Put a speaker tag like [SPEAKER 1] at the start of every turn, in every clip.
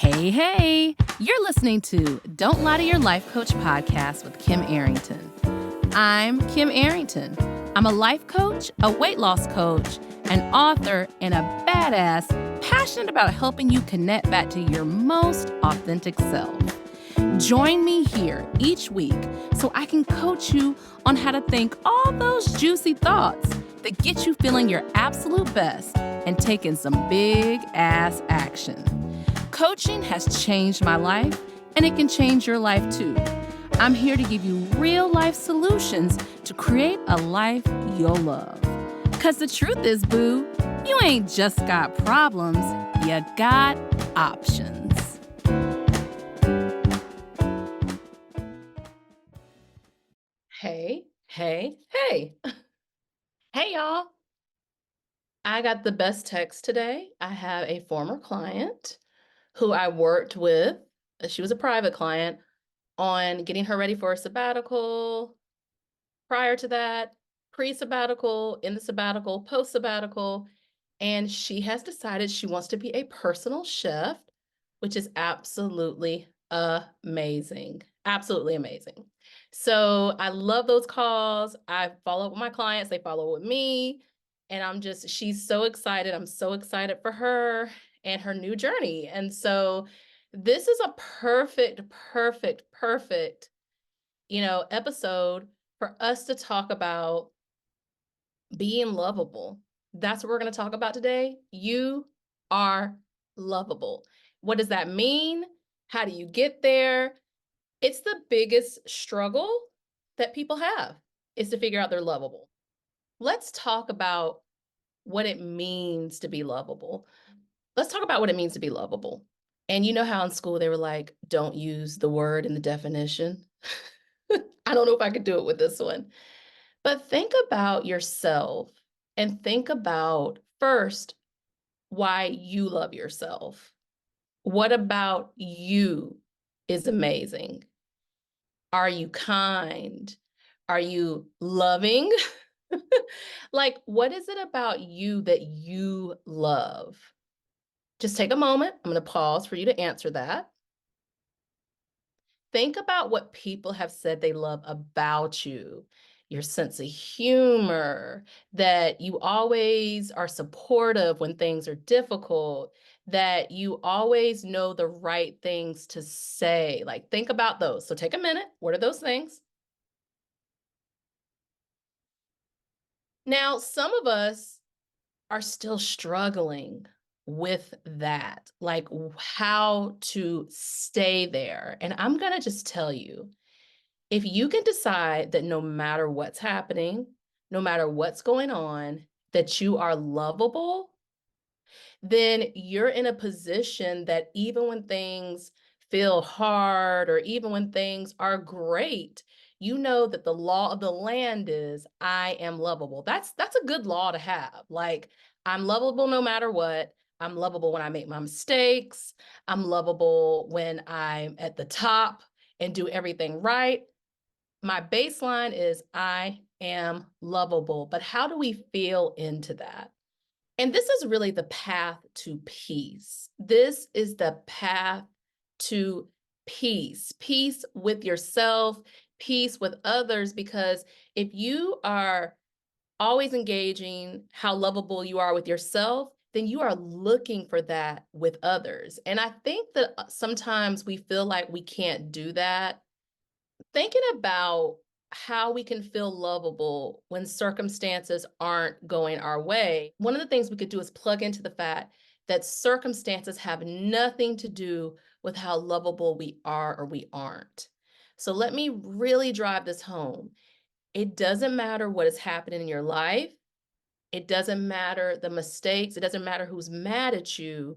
[SPEAKER 1] Hey, you're listening to Don't Lie to Your Life Coach podcast with Kim Arrington. I'm Kim Arrington. I'm a life coach, a weight loss coach, an author, and a badass passionate about helping you connect back to your most authentic self. Join me here each week so I can coach you on how to think all those juicy thoughts that get you feeling your absolute best and taking some big ass action. Coaching has changed my life, and it can change your life too. I'm here to give you real life solutions to create a life you'll love. Because the truth is, boo, you ain't just got problems, you got options. Hey. Hey, y'all. I got the best text today. I have a former client who I worked with. She was a private client on getting her ready for a sabbatical. Prior to that, pre-sabbatical, in the sabbatical, post-sabbatical, and she has decided she wants to be a personal chef, which is absolutely amazing. Absolutely amazing. So I love those calls. I follow up with my clients, they follow up with me, and she's so excited. I'm so excited for her and her new journey. And so this is a perfect, episode for us to talk about being lovable. That's what we're going to talk about today. You are lovable. What does that mean? How do you get there? It's the biggest struggle that people have, is to figure out they're lovable. Let's talk about what it means to be lovable. Let's talk about what it means to be lovable. And you know how in school they were like, don't use the word in the definition? I don't know if I could do it with this one. But think about yourself and think about first why you love yourself. What about you is amazing? Are you kind? Are you loving? Like, what is it about you that you love? Just take a moment. I'm going to pause for you to answer that. Think about what people have said they love about you. Your sense of humor, that you always are supportive when things are difficult, that you always know the right things to say. Like, think about those. So take a minute. What are those things? Now, some of us are still struggling with that, like how to stay there. And I'm going to just tell you, if you can decide that no matter what's happening, no matter what's going on, that you are lovable, then you're in a position that even when things feel hard or even when things are great, you know that the law of the land is I am lovable. That's a good law to have. Like, I'm lovable no matter what. I'm lovable when I make my mistakes. I'm lovable when I'm at the top and do everything right. My baseline is I am lovable, but how do we feel into that? And this is really the path to peace. This is the path to peace, peace with yourself, peace with others, because if you are always engaging how lovable you are with yourself, then you are looking for that with others. And I think that sometimes we feel like we can't do that. Thinking about how we can feel lovable when circumstances aren't going our way, one of the things we could do is plug into the fact that circumstances have nothing to do with how lovable we are or we aren't. So let me really drive this home. It doesn't matter what is happening in your life. It doesn't matter the mistakes. It doesn't matter who's mad at you.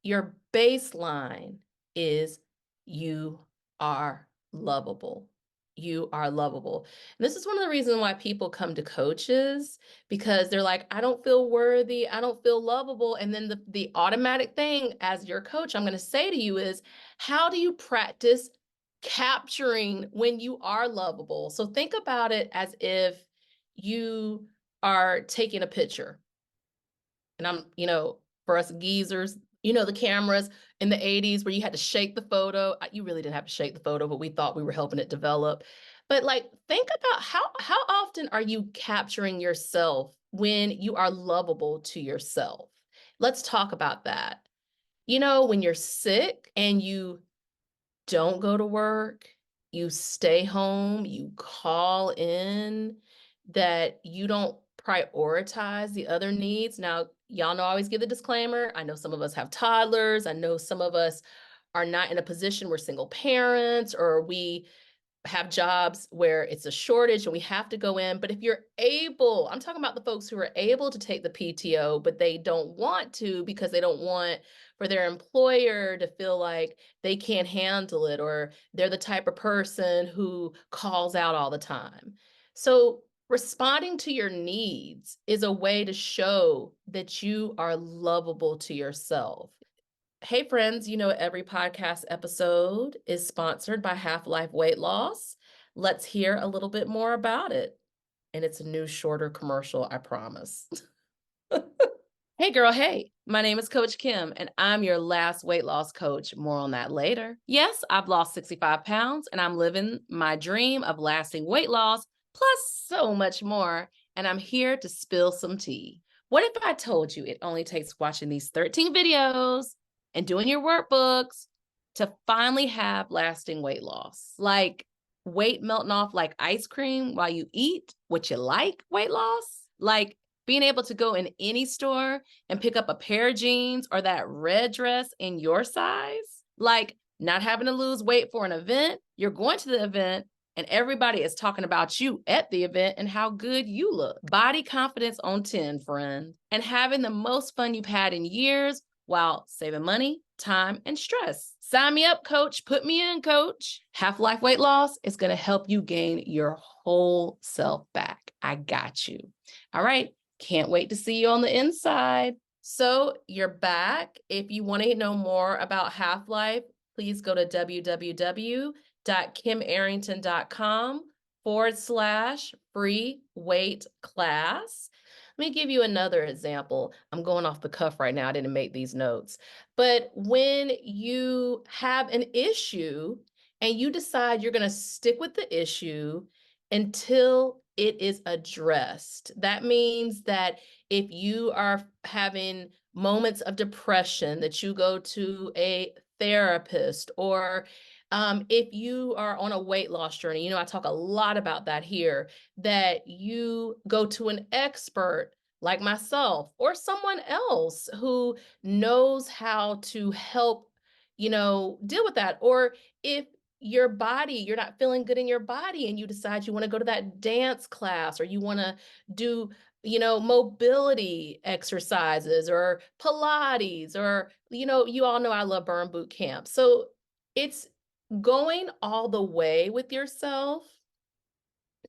[SPEAKER 1] Your baseline is you are lovable. You are lovable. And this is one of the reasons why people come to coaches, because they're like, I don't feel worthy. I don't feel lovable. And then the automatic thing as your coach, I'm going to say to you is, how do you practice capturing when you are lovable? So think about it as if you are taking a picture. And for us geezers, You know, the cameras in the 80s where you had to shake the photo. You really didn't have to shake the photo, but we thought we were helping it develop. But like, think about how often are you capturing yourself when you are lovable to yourself? Let's talk about that. You know, when you're sick and you don't go to work, you stay home, you call in, that you don't prioritize the other needs. Now, y'all know I always give the disclaimer. I know some of us have toddlers. I know some of us are not in a position, we're single parents, or we have jobs where it's a shortage and we have to go in. But if you're able, I'm talking about the folks who are able to take the PTO, but they don't want to because they don't want for their employer to feel like they can't handle it, or they're the type of person who calls out all the time. So responding to your needs is a way to show that you are lovable to yourself. Hey, friends, you know, every podcast episode is sponsored by Half-Life Weight Loss. Let's hear a little bit more about it. And it's a new, shorter commercial, I promise. Hey, girl, hey, my name is Coach Kim, and I'm your last weight loss coach. More on that later. Yes, I've lost 65 pounds, and I'm living my dream of lasting weight loss, plus so much more. And I'm here to spill some tea. What if I told you it only takes watching these 13 videos and doing your workbooks to finally have lasting weight loss? Like weight melting off like ice cream while you eat what you like weight loss? Like being able to go in any store and pick up a pair of jeans or that red dress in your size, like not having to lose weight for an event. You're going to the event and everybody is talking about you at the event and how good you look. Body confidence on 10, friend. And having the most fun you've had in years while saving money, time, and stress. Sign me up, coach. Put me in, coach. Half-Life Weight Loss is going to help you gain your whole self back. I got you. All right. Can't wait to see you on the inside. So you're back. If you want to know more about Half-Life, please go to www.kimarrington.com/free weight class. Let me give you another example. I'm going off the cuff right now. I didn't make these notes. But when you have an issue and you decide you're going to stick with the issue until it is addressed. That means that if you are having moments of depression, that you go to a therapist, or if you are on a weight loss journey, you know, I talk a lot about that here, that you go to an expert like myself or someone else who knows how to help, you know, deal with that. Or if your body, you're not feeling good in your body and you decide you want to go to that dance class, or you want to do, you know, mobility exercises or Pilates, or, you know, you all know I love burn boot camp. So it's going all the way with yourself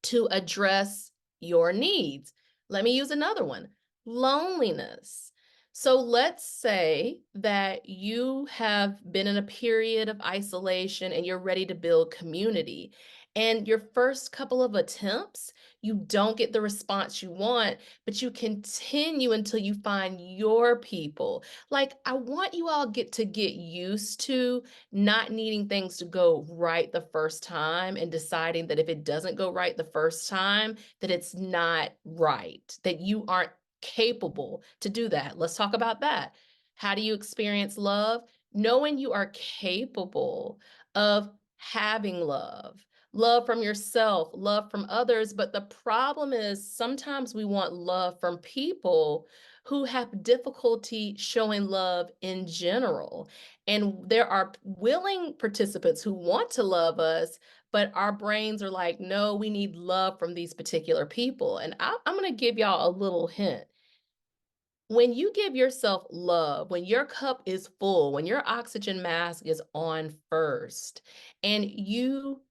[SPEAKER 1] to address your needs. Let me use another one, loneliness. So let's say that you have been in a period of isolation and you're ready to build community. And your first couple of attempts, you don't get the response you want, but you continue until you find your people. Like, I want you all to get used to not needing things to go right the first time, and deciding that if it doesn't go right the first time, that it's not right, that you aren't capable to do that. Let's talk about that. How do you experience love? Knowing you are capable of having love. Love from yourself, love from others. But the problem is sometimes we want love from people who have difficulty showing love in general. And there are willing participants who want to love us, but our brains are like, no, we need love from these particular people. And I'm going to give y'all a little hint. When you give yourself love, when your cup is full, when your oxygen mask is on first, and you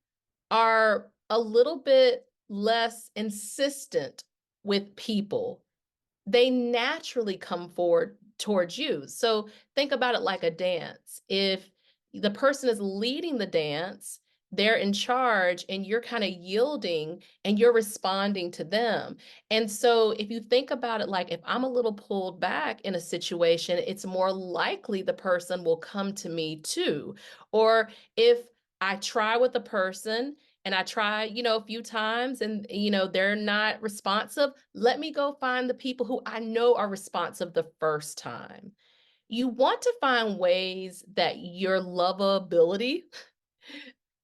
[SPEAKER 1] are a little bit less insistent with people, they naturally come forward towards you. So think about it like a dance. If the person is leading the dance, they're in charge and you're kind of yielding and you're responding to them. And so if you think about it, like if I'm a little pulled back in a situation, it's more likely the person will come to me too. Or if I try with a person and I try, a few times and, they're not responsive, let me go find the people who I know are responsive the first time. You want to find ways that your lovability,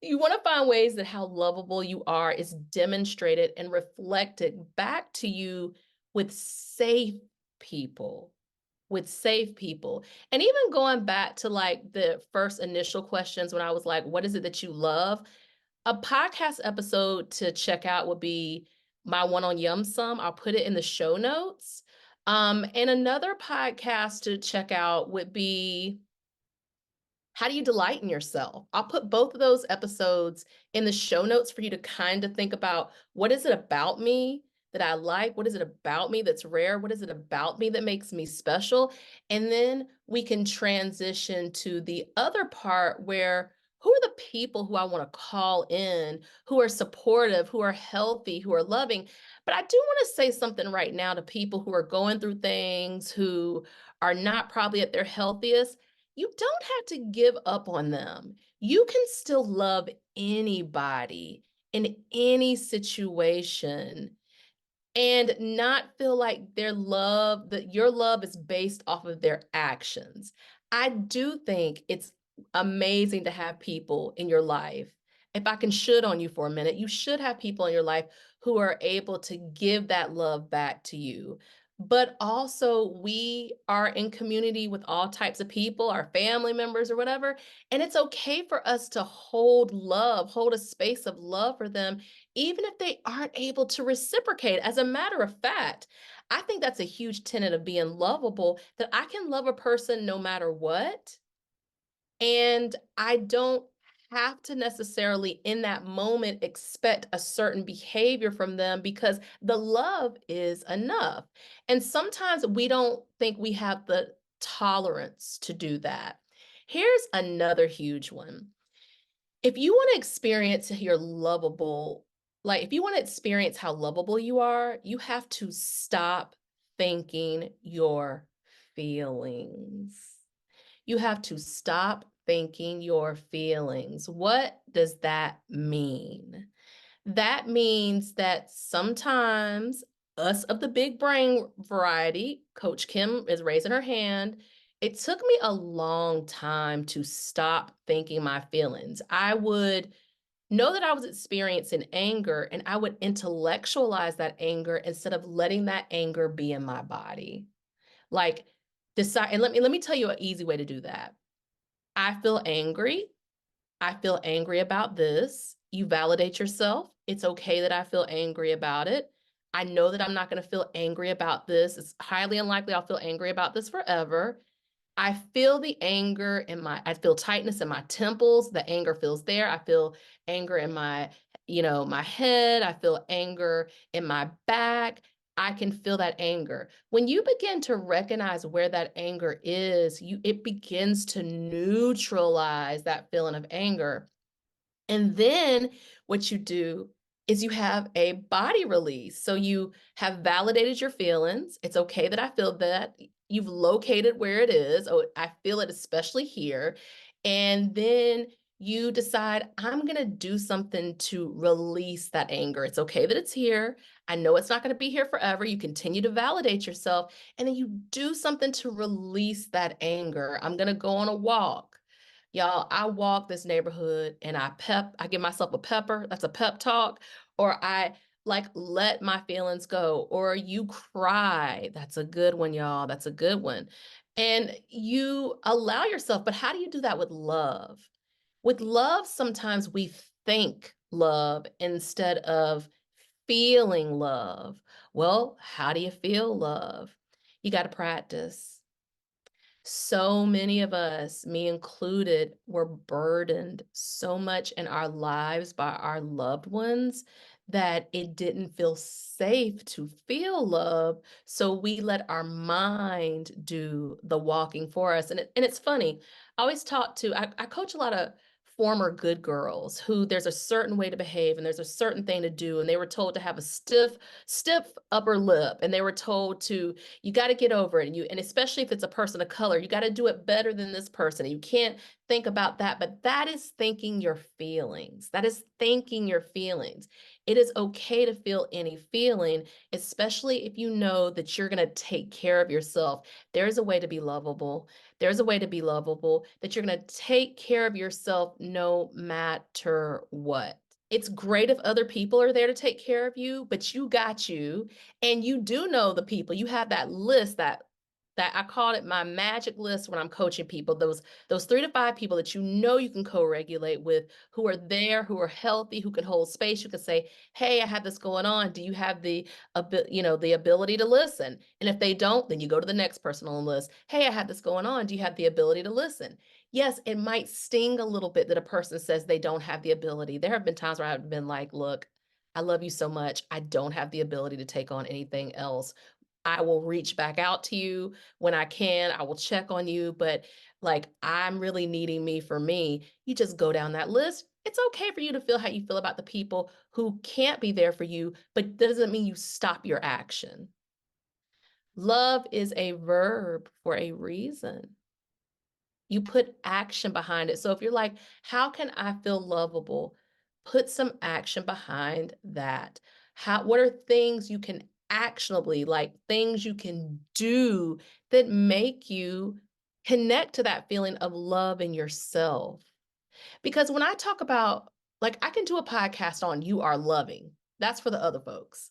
[SPEAKER 1] you want to find ways that how lovable you are is demonstrated and reflected back to you with safe people, with safe people. And even going back to like the first initial questions when I was like, what is it that you love? A podcast episode to check out would be my one on Yum Sum. I'll put it in the show notes. And another podcast to check out would be how do you delight in yourself? I'll put both of those episodes in the show notes for you to kind of think about what is it about me that I like? What is it about me that's rare? What is it about me that makes me special? And then we can transition to the other part where who are the people who I want to call in, who are supportive, who are healthy, who are loving? But I do want to say something right now to people who are going through things, who are not probably at their healthiest. You don't have to give up on them. You can still love anybody in any situation and not feel like that your love is based off of their actions. I do think it's amazing to have people in your life. If I can should on you for a minute, you should have people in your life who are able to give that love back to you. But also, we are in community with all types of people, our family members or whatever. And it's okay for us to hold a space of love for them even if they aren't able to reciprocate. As a matter of fact, I think that's a huge tenet of being lovable, that I can love a person no matter what. And I don't have to necessarily in that moment expect a certain behavior from them because the love is enough. And sometimes we don't think we have the tolerance to do that. Here's another huge one. If you want to experience your lovable, like if you want to experience how lovable you are, you have to stop thinking your feelings. You have to stop thinking your feelings. What does that mean? That means that sometimes us of the big brain variety, Coach Kim is raising her hand. It took me a long time to stop thinking my feelings. I would know that I was experiencing anger and I would intellectualize that anger instead of letting that anger be in my body. Like decide, and let me tell you an easy way to do that. I feel angry. I feel angry about this. You validate yourself. It's okay that I feel angry about it. I know that I'm not going to feel angry about this. It's highly unlikely I'll feel angry about this forever. I feel the anger I feel tightness in my temples. The anger feels there. I feel anger in my head. I feel anger in my back. I can feel that anger. When you begin to recognize where that anger is, it begins to neutralize that feeling of anger. And then what you do is you have a body release. So you have validated your feelings. It's okay that I feel that. You've located where it is. Oh, I feel it especially here. And then you decide, I'm going to do something to release that anger. It's okay that it's here. I know it's not going to be here forever. You continue to validate yourself. And then you do something to release that anger. I'm going to go on a walk. Y'all, I walk this neighborhood and I give myself a pepper, that's a pep talk, or I like let my feelings go, or you cry. That's a good one, y'all. That's a good one. And you allow yourself, but how do you do that with love? With love, sometimes we think love instead of feeling love. Well, how do you feel love? You got to practice. So many of us, me included, were burdened so much in our lives by our loved ones that it didn't feel safe to feel love. So we let our mind do the walking for us. And it's funny. I coach a lot of former good girls who there's a certain way to behave and there's a certain thing to do, and they were told to have a stiff upper lip, and they were told to, you got to get over it, and especially if it's a person of color, you got to do it better than this person. And you can't think about that, but that is thinking your feelings. That is thinking your feelings. It is okay to feel any feeling, especially if you know that you're going to take care of yourself. There's a way to be lovable. There's a way to be lovable, that you're going to take care of yourself no matter what. It's great if other people are there to take care of you, but you got you, and you do know the people. You have that list, that I called it my magic list when I'm coaching people, those 3 to 5 people that you know you can co-regulate with, who are there, who are healthy, who can hold space. You can say, "Hey, I have this going on. Do you have the the ability to listen?" And if they don't, then you go to the next person on the list. "Hey, I have this going on. Do you have the ability to listen?" Yes, it might sting a little bit that a person says they don't have the ability. There have been times where I've been like, "Look, I love you so much. I don't have the ability to take on anything else. I will reach back out to you when I can. I will check on you, but like I'm really needing me for me." You just go down that list. It's okay for you to feel how you feel about the people who can't be there for you, but that doesn't mean you stop your action. Love is a verb for a reason. You put action behind it. So if you're like, how can I feel lovable? Put some action behind that. What are things you can actionably, like things you can do that make you connect to that feeling of love in yourself? Because when I talk about, like, I can do a podcast on "You Are Loving." That's for the other folks.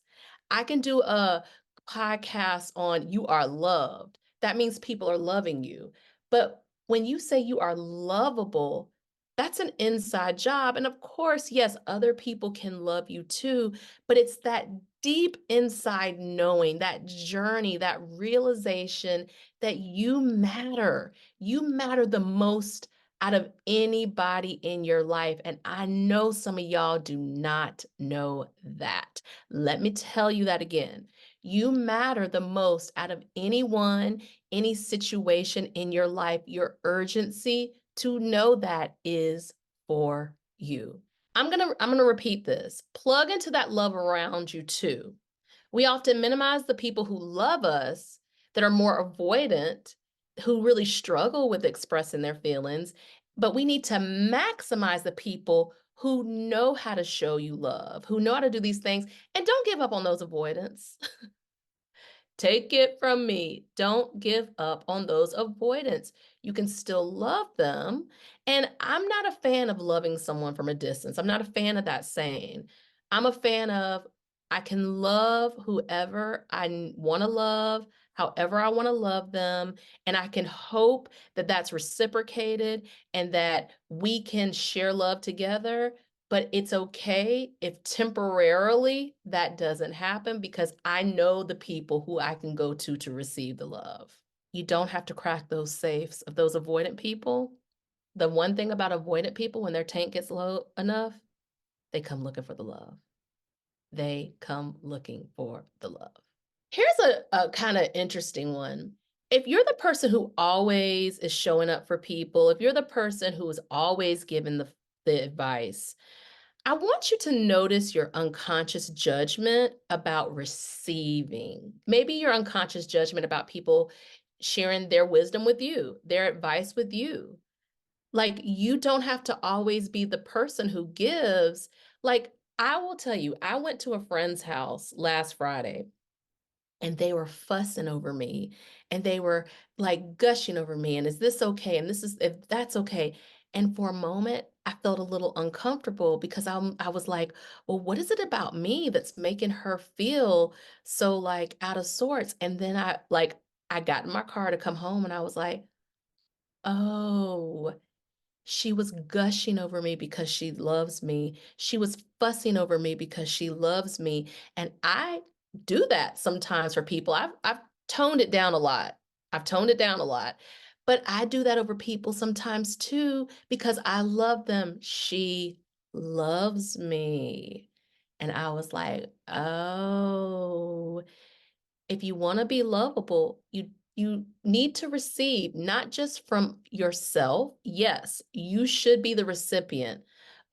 [SPEAKER 1] I can do a podcast on "You Are Loved." That means people are loving you. But when you say you are lovable, that's an inside job. And of course, yes, other people can love you too, but it's that deep inside knowing, that journey, that realization that you matter. You matter the most out of anybody in your life. And I know some of y'all do not know that. Let me tell you that again. You matter the most out of anyone, any situation in your life. Your urgency to know that is for you. I'm gonna repeat this. Plug into that love around you too. We often minimize the people who love us, that are more avoidant, who really struggle with expressing their feelings, but we need to maximize the people who know how to show you love, who know how to do these things, and don't give up on those avoidants. Take it from me. Don't give up on those avoidants. You can still love them. And I'm not a fan of loving someone from a distance. I'm not a fan of that saying. I'm a fan of, I can love whoever I want to love, however I want to love them. And I can hope that that's reciprocated and that we can share love together. But it's okay if temporarily that doesn't happen, because I know the people who I can go to receive the love. You don't have to crack those safes of those avoidant people. The one thing about avoidant people, when their tank gets low enough, they come looking for the love. They come looking for the love. Here's a kind of interesting one. If you're the person who always is showing up for people, if you're the person who is always giving the advice, I want you to notice your unconscious judgment about receiving. Maybe your unconscious judgment about people sharing their wisdom with you, their advice with you. Like, you don't have to always be the person who gives. Like, I will tell you, I went to a friend's house last Friday, and they were fussing over me, and they were like gushing over me, and is this okay, and this is, if that's okay. And for a moment I felt a little uncomfortable, because I was like, well, what is it about me that's making her feel so like out of sorts? And then I got in my car to come home, and I was like, oh, she was gushing over me because she loves me. She was fussing over me because she loves me. And I do that sometimes for people. I've toned it down a lot. I've toned it down a lot. But I do that over people sometimes too, because I love them. She loves me. And I was like, oh, if you want to be lovable, you You need to receive not just from yourself. Yes, you should be the recipient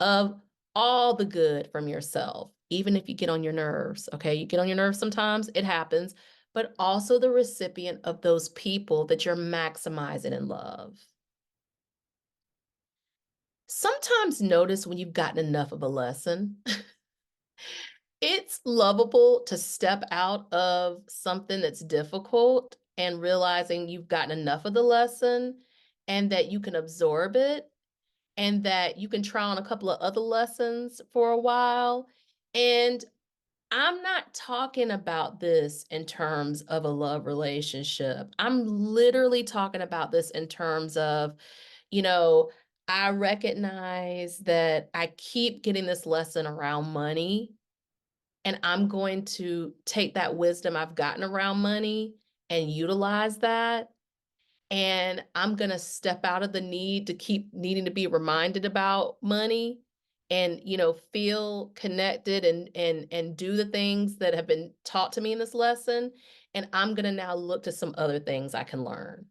[SPEAKER 1] of all the good from yourself, even if you get on your nerves. Okay, you get on your nerves sometimes, it happens, but also the recipient of those people that you're maximizing in love. Sometimes notice when you've gotten enough of a lesson. It's lovable to step out of something that's difficult and realizing you've gotten enough of the lesson and that you can absorb it and that you can try on a couple of other lessons for a while. And I'm not talking about this in terms of a love relationship. I'm literally talking about this in terms of, you know, I recognize that I keep getting this lesson around money, and I'm going to take that wisdom I've gotten around money and utilize that. And I'm going to step out of the need to keep needing to be reminded about money and, feel connected and do the things that have been taught to me in this lesson. And I'm going to now look to some other things I can learn.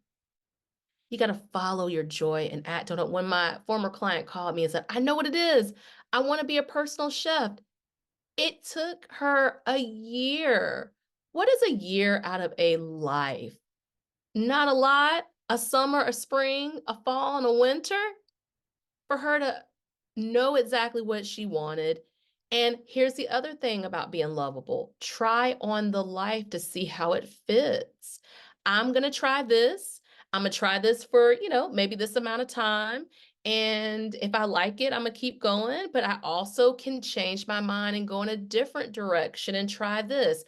[SPEAKER 1] You got to follow your joy and act on it. When my former client called me and said, I know what it is. I want to be a personal chef. It took her a year. What is a year out of a life? Not a lot. A summer, a spring, a fall, and a winter for her to know exactly what she wanted. And here's the other thing about being lovable. Try on the life to see how it fits. I'm going to try this. I'm going to try this for, maybe this amount of time. And if I like it, I'm going to keep going. But I also can change my mind and go in a different direction and try this.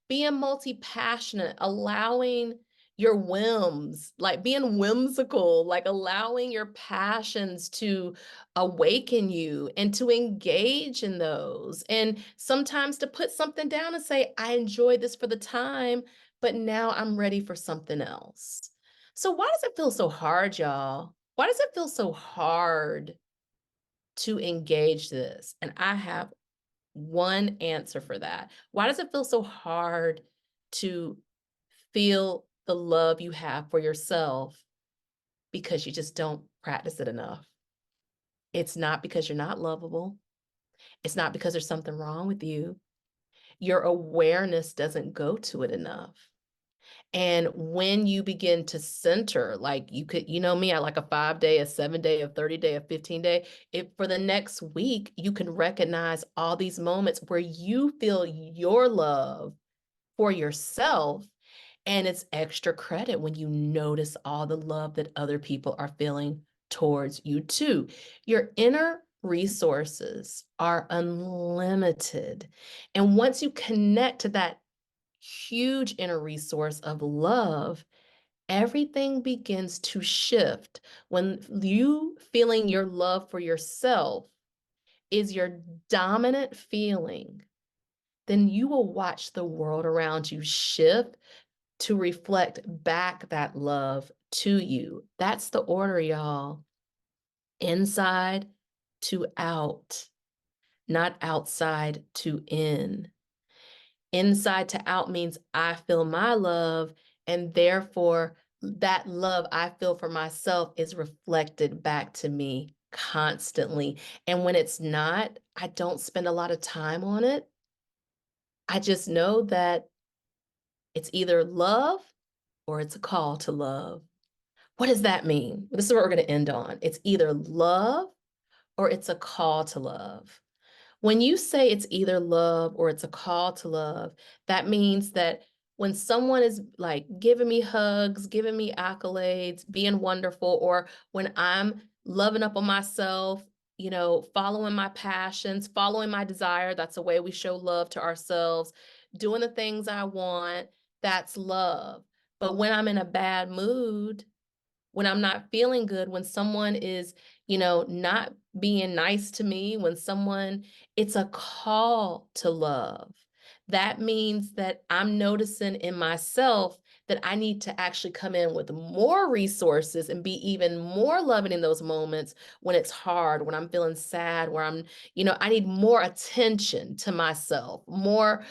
[SPEAKER 1] Being multi-passionate, allowing your whims, like being whimsical, like allowing your passions to awaken you and to engage in those. And sometimes to put something down and say, I enjoyed this for the time, but now I'm ready for something else. So why does it feel so hard, y'all? Why does it feel so hard to engage this? And I have one answer for that. Why does it feel so hard to feel the love you have for yourself? Because you just don't practice it enough. It's not because you're not lovable. It's not because there's something wrong with you. Your awareness doesn't go to it enough. And when you begin to center, like you know me, I like a 5-day, a 7-day, a 30-day, a 15-day. If for the next week, you can recognize all these moments where you feel your love for yourself. And it's extra credit when you notice all the love that other people are feeling towards you too. Your inner resources are unlimited. And once you connect to that huge inner resource of love, everything begins to shift. When you feeling your love for yourself is your dominant feeling, then you will watch the world around you shift to reflect back that love to you. That's the order, y'all. Inside to out, not outside to in. Inside to out means I feel my love, and therefore that love I feel for myself is reflected back to me constantly. And when it's not, I don't spend a lot of time on it. I just know that it's either love or it's a call to love. What does that mean? This is what we're going to end on. It's either love or it's a call to love. When you say it's either love or it's a call to love, that means that when someone is like giving me hugs, giving me accolades, being wonderful, or when I'm loving up on myself, following my passions, following my desire, that's a way we show love to ourselves, doing the things I want, that's love. But when I'm in a bad mood, when I'm not feeling good, when someone is, not being nice to me, it's a call to love. That means that I'm noticing in myself that I need to actually come in with more resources and be even more loving in those moments when it's hard, when I'm feeling sad, where I need more attention to myself, more,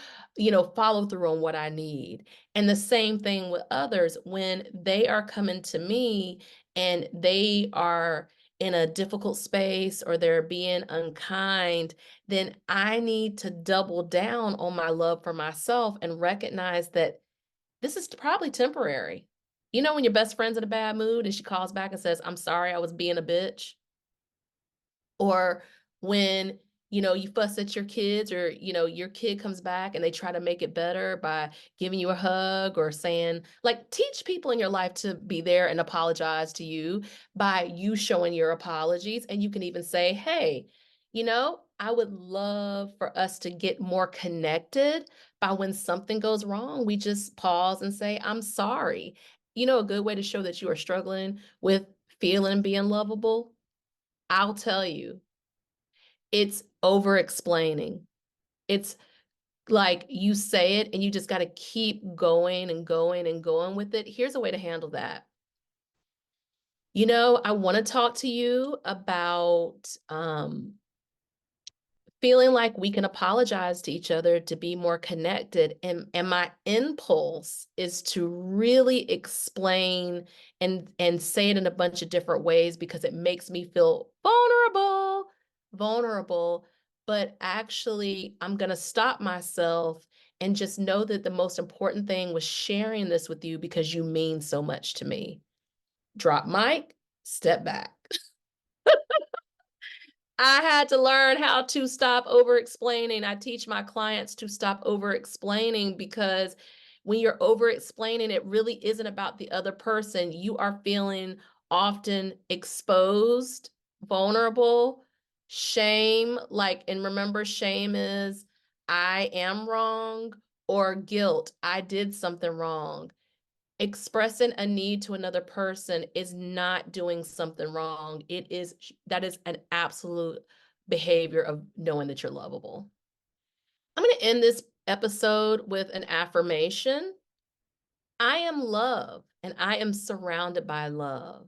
[SPEAKER 1] follow through on what I need. And the same thing with others when they are coming to me and they are in a difficult space or they're being unkind, then I need to double down on my love for myself and recognize that this is probably temporary. You know, when your best friend's in a bad mood and she calls back and says, I'm sorry, I was being a bitch. Or when, you fuss at your kids or, your kid comes back and they try to make it better by giving you a hug or saying, like, teach people in your life to be there and apologize to you by you showing your apologies. And you can even say, hey, I would love for us to get more connected by when something goes wrong. We just pause and say, I'm sorry. A good way to show that you are struggling with feeling being lovable, I'll tell you, it's over explaining. It's like you say it and you just got to keep going and going and going with it. Here's a way to handle that. I want to talk to you about feeling like we can apologize to each other to be more connected. And my impulse is to really explain and say it in a bunch of different ways because it makes me feel vulnerable. But actually, I'm going to stop myself and just know that the most important thing was sharing this with you because you mean so much to me. Drop mic, step back. I had to learn how to stop over-explaining. I teach my clients to stop over-explaining because when you're over-explaining, it really isn't about the other person. You are feeling often exposed, vulnerable, shame, and remember, shame is I am wrong, or guilt, I did something wrong. Expressing a need to another person is not doing something wrong. That is an absolute behavior of knowing that you're lovable. I'm going to end this episode with an affirmation. I am love and I am surrounded by love.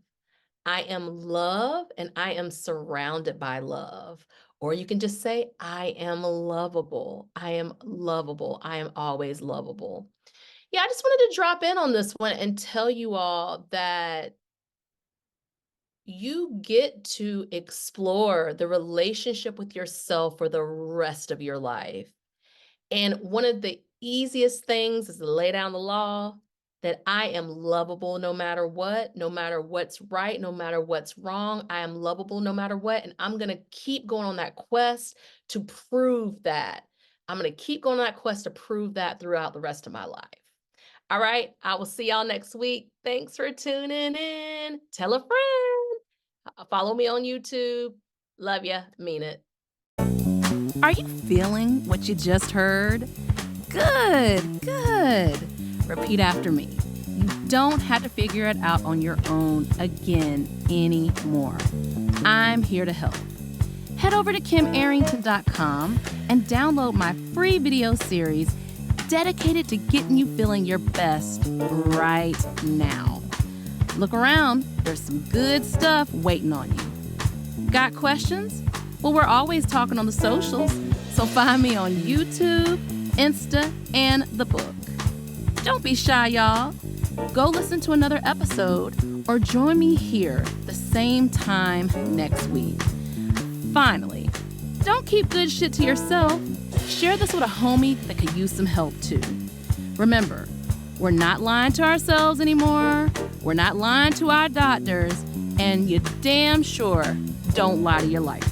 [SPEAKER 1] I am love and I am surrounded by love. Or you can just say, I am lovable. I am lovable. I am always lovable. Yeah, I just wanted to drop in on this one and tell you all that you get to explore the relationship with yourself for the rest of your life. And one of the easiest things is to lay down the law that I am lovable no matter what, no matter what's right, no matter what's wrong. I am lovable no matter what. And I'm going to keep going on that quest to prove that. I'm going to keep going on that quest to prove that throughout the rest of my life. All right, I will see y'all next week. Thanks for tuning in. Tell a friend. Follow me on YouTube. Love ya. Mean it.
[SPEAKER 2] Are you feeling what you just heard? Good, good. Repeat after me. You don't have to figure it out on your own again anymore. I'm here to help. Head over to KimArrington.com and download my free video series dedicated to getting you feeling your best right now. Look around, there's some good stuff waiting on you. Got questions? Well, we're always talking on the socials, so find me on YouTube, Insta, and the book. Don't be shy, y'all. Go listen to another episode or join me here the same time next week. Finally, don't keep good shit to yourself. Share this with a homie that could use some help too. Remember, we're not lying to ourselves anymore. We're not lying to our doctors. And you damn sure don't lie to your life